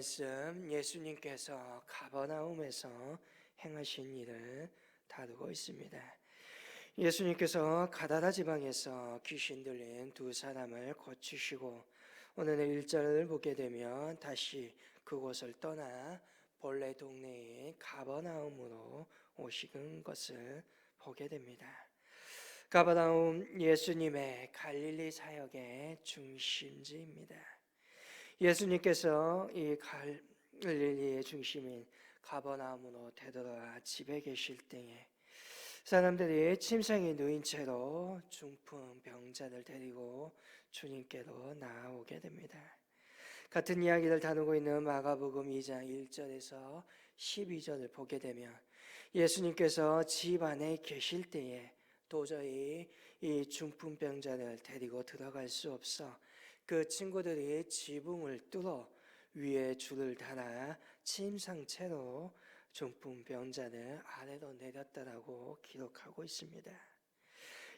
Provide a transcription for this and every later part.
말씀 예수님께서 가버나움에서 행하신 일을 다루고 있습니다. 예수님께서 가다라 지방에서 귀신 들린 두 사람을 고치시고 오늘의 1절을 보게 되면 다시 그곳을 떠나 본래 동네인 가버나움으로 오시는 것을 보게 됩니다. 가버나움 예수님의 갈릴리 사역의 중심지입니다. 예수님께서 이 갈릴리의 중심인 가버나움으로 되돌아 집에 계실 때에 사람들이 침상에 누인 채로 중풍 병자를 데리고 주님께로 나아오게 됩니다. 같은 이야기를 다루고 있는 마가복음 2장 1절에서 12절을 보게 되면 예수님께서 집 안에 계실 때에 도저히 이 중풍병자를 데리고 들어갈 수 없어 그 친구들이 지붕을 뚫어 위에 줄을 달아 침상채로 중풍병자를 아래로 내렸다라고 기록하고 있습니다.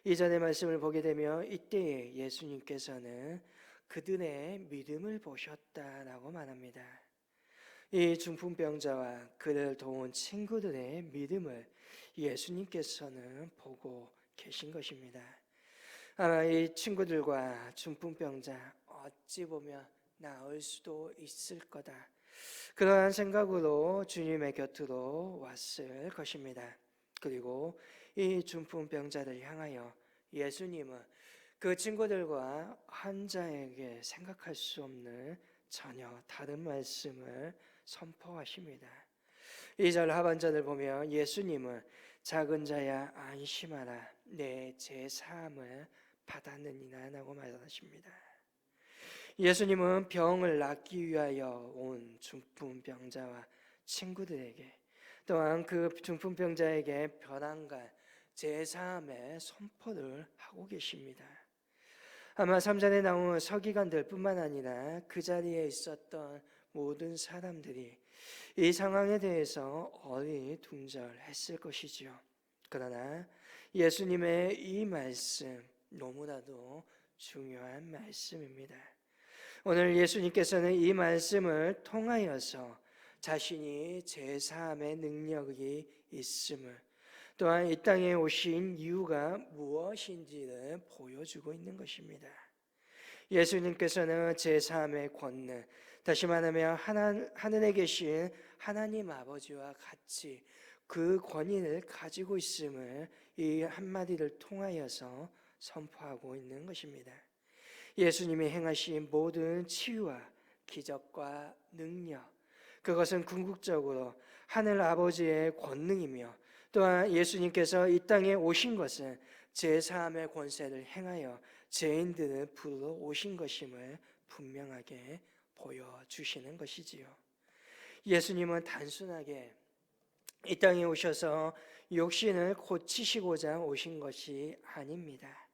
이전의 말씀을 보게 되면 이때에 예수님께서는 그들의 믿음을 보셨다라고 말합니다. 이 중풍병자와 그를 도운 친구들의 믿음을 예수님께서는 보고 계신 것입니다. 아마 이 친구들과 중풍병자 어찌 보면 나을 수도 있을 거다, 그러한 생각으로 주님의 곁으로 왔을 것입니다. 그리고 이 중풍병자를 향하여 예수님은 그 친구들과 환자에게 생각할 수 없는 전혀 다른 말씀을 선포하십니다. 2절 하반절을 보면 예수님은 작은 자야 안심하라, 내 제사함을 받았느니라 라고 말하십니다. 예수님은 병을 낫기 위하여 온 중풍병자와 친구들에게 또한 그 중풍병자에게 변함과 제사함의 선포를 하고 계십니다. 아마 3절에 나온 서기관들 뿐만 아니라 그 자리에 있었던 모든 사람들이 이 상황에 대해서 어리둥절했을 것이지요. 그러나 예수님의 이 말씀 너무나도 중요한 말씀입니다. 오늘 예수님께서는 이 말씀을 통하여서 자신이 제사함의 능력이 있음을, 또한 이 땅에 오신 이유가 무엇인지를 보여주고 있는 것입니다. 예수님께서는 제사함의 권능, 다시 말하면 하늘에 계신 하나님 아버지와 같이 그 권위를 가지고 있음을 이 한마디를 통하여서 선포하고 있는 것입니다. 예수님이 행하신 모든 치유와 기적과 능력, 그것은 궁극적으로 하늘 아버지의 권능이며, 또한 예수님께서 이 땅에 오신 것은 제사함의 권세를 행하여 죄인들을 부르러 오신 것임을 분명하게 보여주시는 것이지요. 예수님은 단순하게 이 땅에 오셔서 육신을 고치시고자 오신 것이 아닙니다.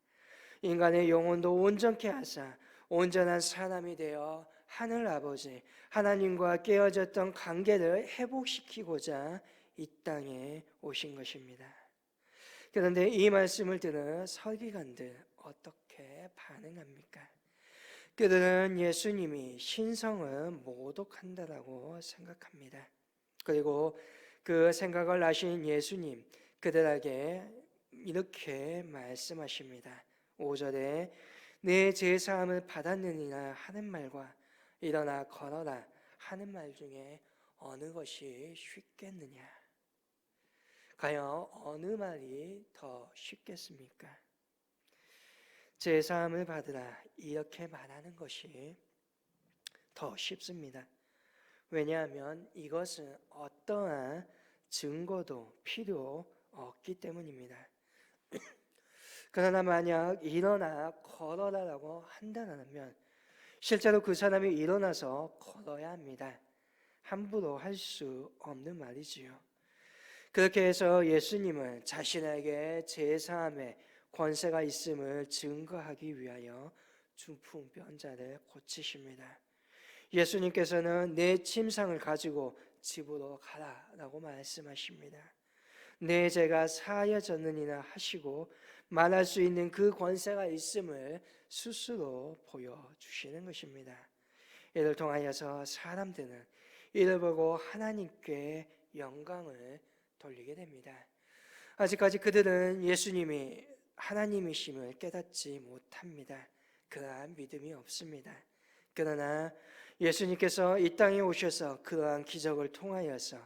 인간의 영혼도 온전케 하사 온전한 사람이 되어 하늘 아버지 하나님과 깨어졌던 관계를 회복시키고자 이 땅에 오신 것입니다. 그런데 이 말씀을 들은 서기관들 어떻게 반응합니까? 그들은 예수님이 신성을 모독한다라고 생각합니다. 그리고 그 생각을 아신 예수님 그들에게 이렇게 말씀하십니다. 5절에 내 제사함을 받았느니라 하는 말과 일어나 걸어라 하는 말 중에 어느 것이 쉽겠느냐? 과연 어느 말이 더 쉽겠습니까? 제사함을 받으라 이렇게 말하는 것이 더 쉽습니다. 왜냐하면 이것은 어떠한 증거도 필요 없기 때문입니다. 그러나 만약 일어나 걸어라라고 한다면 실제로 그 사람이 일어나서 걸어야 합니다. 함부로 할 수 없는 말이지요. 그렇게 해서 예수님은 자신에게 제사함의 권세가 있음을 증거하기 위하여 중풍병자를 고치십니다. 예수님께서는 내 침상을 가지고 집으로 가라라고 말씀하십니다. 내 죄가 사하여졌느니라 하시고 말할 수 있는 그 권세가 있음을 스스로 보여주시는 것입니다. 이를 통하여서 사람들은 이를 보고 하나님께 영광을 돌리게 됩니다. 아직까지 그들은 예수님이 하나님이심을 깨닫지 못합니다. 그러한 믿음이 없습니다. 그러나 예수님께서 이 땅에 오셔서 그러한 기적을 통하여서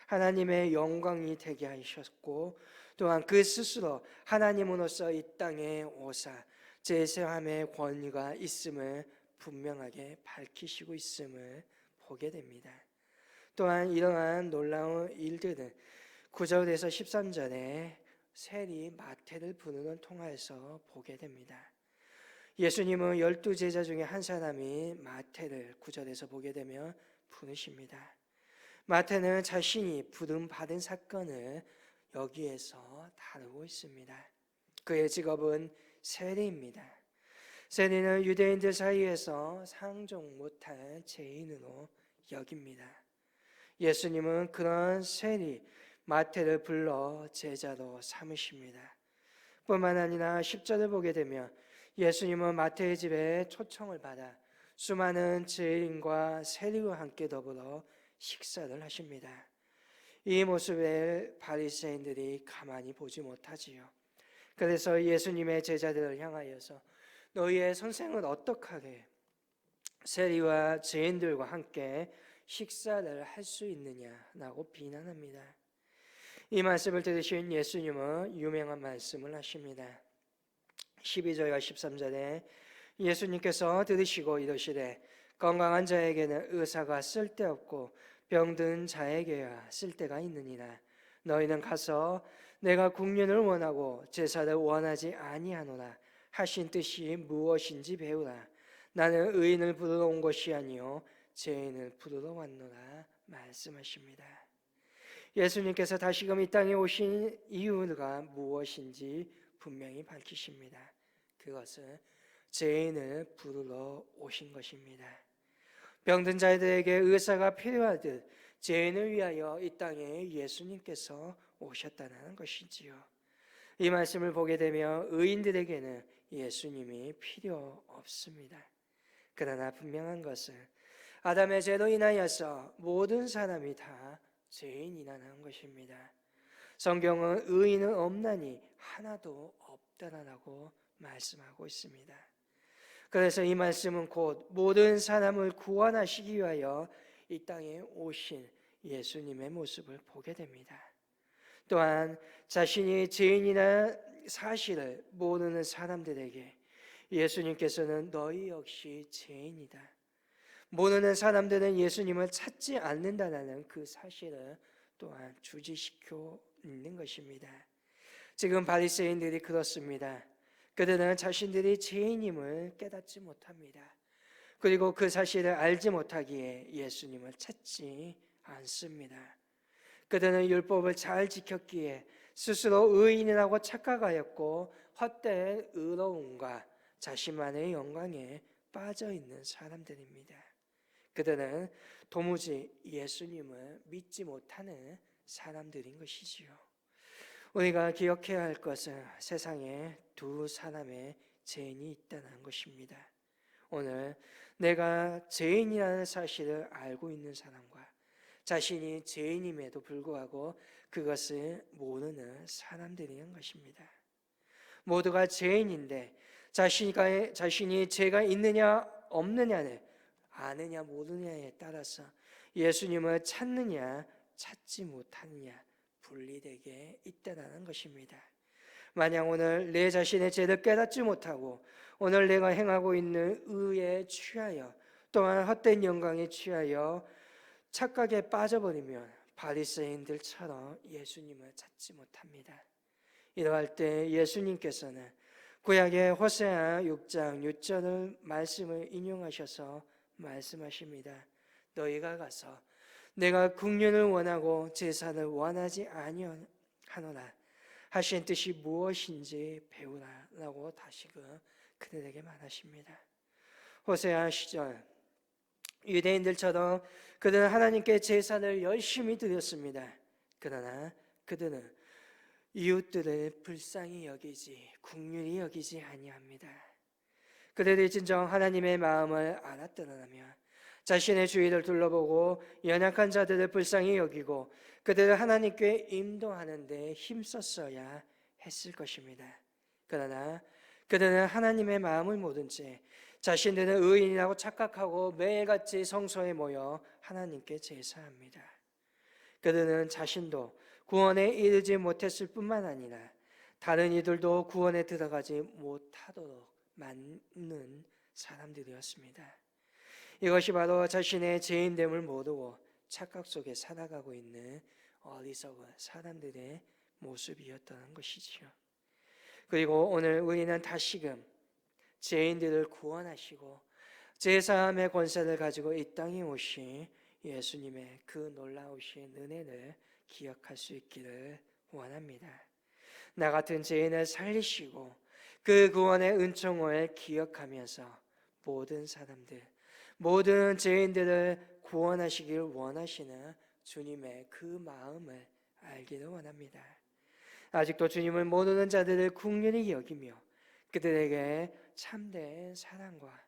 하나님의 영광이 되게 하셨고, 또한 그 스스로 하나님으로서 이 땅에 오사 제사함의 권위가 있음을 분명하게 밝히시고 있음을 보게 됩니다. 또한 이러한 놀라운 일들은 9절에서 13절에 세리 마태를 부르는 통하여서 보게 됩니다. 예수님은 12제자 중에 한 사람이 마태를 9절에서 보게 되면 부르십니다. 마태는 자신이 부름받은 사건을 여기에서 다루고 있습니다. 그의 직업은 세리입니다. 세리는 유대인들 사이에서 상종 못할 죄인으로 여깁니다. 예수님은 그런 세리 마태를 불러 제자로 삼으십니다. 뿐만 아니라 10절을 보게 되면 예수님은 마태의 집에 초청을 받아 수많은 죄인과 세리와 함께 더불어 식사를 하십니다. 이 모습을 바리새인들이 가만히 보지 못하지요. 그래서 예수님의 제자들을 향하여서 너희의 선생은 어떡하게 세리와 죄인들과 함께 식사를 할 수 있느냐라고 비난합니다. 이 말씀을 들으신 예수님은 유명한 말씀을 하십니다. 12절과 13절에 예수님께서 들으시고 이르시되 건강한 자에게는 의사가 쓸데없고 병든 자에게야 쓸데가 있느니라. 너희는 가서 내가 국륜을 원하고 제사를 원하지 아니하노라 하신 뜻이 무엇인지 배우라. 나는 의인을 부르러 온 것이 아니요 죄인을 부르러 왔노라 말씀하십니다. 예수님께서 다시금 이 땅에 오신 이유가 무엇인지 분명히 밝히십니다. 그것은 죄인을 부르러 오신 것입니다. 병든 자들에게 의사가 필요하듯 죄인을 위하여 이 땅에 예수님께서 오셨다는 것이지요. 이 말씀을 보게 되면 의인들에게는 예수님이 필요 없습니다. 그러나 분명한 것은 아담의 죄로 인하여서 모든 사람이 다 죄인이라는 것입니다. 성경은 의인은 없나니 하나도 없다라고 말씀하고 있습니다. 그래서 이 말씀은 곧 모든 사람을 구원하시기 위하여 이 땅에 오신 예수님의 모습을 보게 됩니다. 또한 자신이 죄인이나 사실을 모르는 사람들에게 예수님께서는 너희 역시 죄인이다, 모르는 사람들은 예수님을 찾지 않는다는 그 사실을 또한 주지시켜 있는 것입니다. 지금 바리새인들이 그렇습니다. 그들은 자신들이 죄인임을 깨닫지 못합니다. 그리고 그 사실을 알지 못하기에 예수님을 찾지 않습니다. 그들은 율법을 잘 지켰기에 스스로 의인이라고 착각하였고 헛된 의로움과 자신만의 영광에 빠져 있는 사람들입니다. 그들은 도무지 예수님을 믿지 못하는 사람들인 것이지요. 우리가 기억해야 할 것은 세상에 두 사람의 죄인이 있다는 것입니다. 오늘 내가 죄인이라는 사실을 알고 있는 사람과 자신이 죄인임에도 불구하고 그것을 모르는 사람들인 것입니다. 모두가 죄인인데 자신이 죄가 있느냐 없느냐를 아느냐 모르느냐에 따라서 예수님을 찾느냐 찾지 못하느냐 분리되게 있다는 것입니다. 만약 오늘 내 자신의 죄를 깨닫지 못하고 오늘 내가 행하고 있는 의에 취하여 또한 헛된 영광에 취하여 착각에 빠져버리면 바리새인들처럼 예수님을 찾지 못합니다. 이러할 때 예수님께서는 구약의 호세아 6장 6절의 말씀을 인용하셔서 말씀하십니다. 너희가 가서 내가 국륜을 원하고 제사를 원하지 아니하노라 하신 뜻이 무엇인지 배우라 라고 다시금 그들에게 말하십니다. 호세아 시절 유대인들처럼 그들은 하나님께 제사를 열심히 드렸습니다. 그러나 그들은 이웃들을 불쌍히 여기지 긍휼히 여기지 아니합니다. 그들이 진정 하나님의 마음을 알았더라면 자신의 주위를 둘러보고 연약한 자들을 불쌍히 여기고 그들을 하나님께 인도하는 데 힘썼어야 했을 것입니다. 그러나 그들은 하나님의 마음을 모른 채 자신들은 의인이라고 착각하고 매일같이 성소에 모여 하나님께 제사합니다. 그들은 자신도 구원에 이르지 못했을 뿐만 아니라 다른 이들도 구원에 들어가지 못하도록 막는 사람들이었습니다. 이것이 바로 자신의 죄인됨을 모르고 착각 속에 살아가고 있는 어리석은 사람들의 모습이었다는 것이지요. 그리고 오늘 우리는 다시금 죄인들을 구원하시고 제사함의 권세를 가지고 이 땅에 오신 예수님의 그 놀라우신 은혜를 기억할 수 있기를 원합니다. 나 같은 죄인을 살리시고 그 구원의 은총을 기억하면서 모든 사람들, 모든 죄인들을 구원하시길 원하시는 주님의 그 마음을 알기를 원합니다. 아직도 주님을 모르는 자들을 긍휼히 여기며 그들에게 참된 사랑과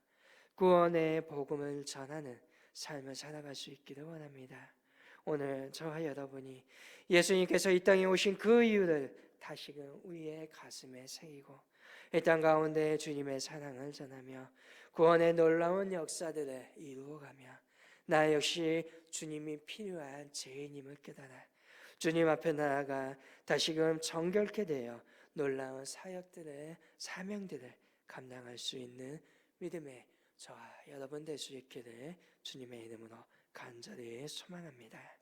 구원의 복음을 전하는 삶을 살아갈 수 있기를 원합니다. 오늘 저와 여러분이 예수님께서 이 땅에 오신 그 이유를 다시금 우리의 가슴에 새기고 이 땅 가운데 주님의 사랑을 전하며 구원의 놀라운 역사들을 이루어가며 나 역시 주님이 필요한 죄인임을 깨달아 주님 앞에 나아가 다시금 정결케 되어 놀라운 사역들의 사명들을 감당할 수 있는 믿음의 저와 여러분 될 수 있기를 주님의 이름으로 간절히 소망합니다.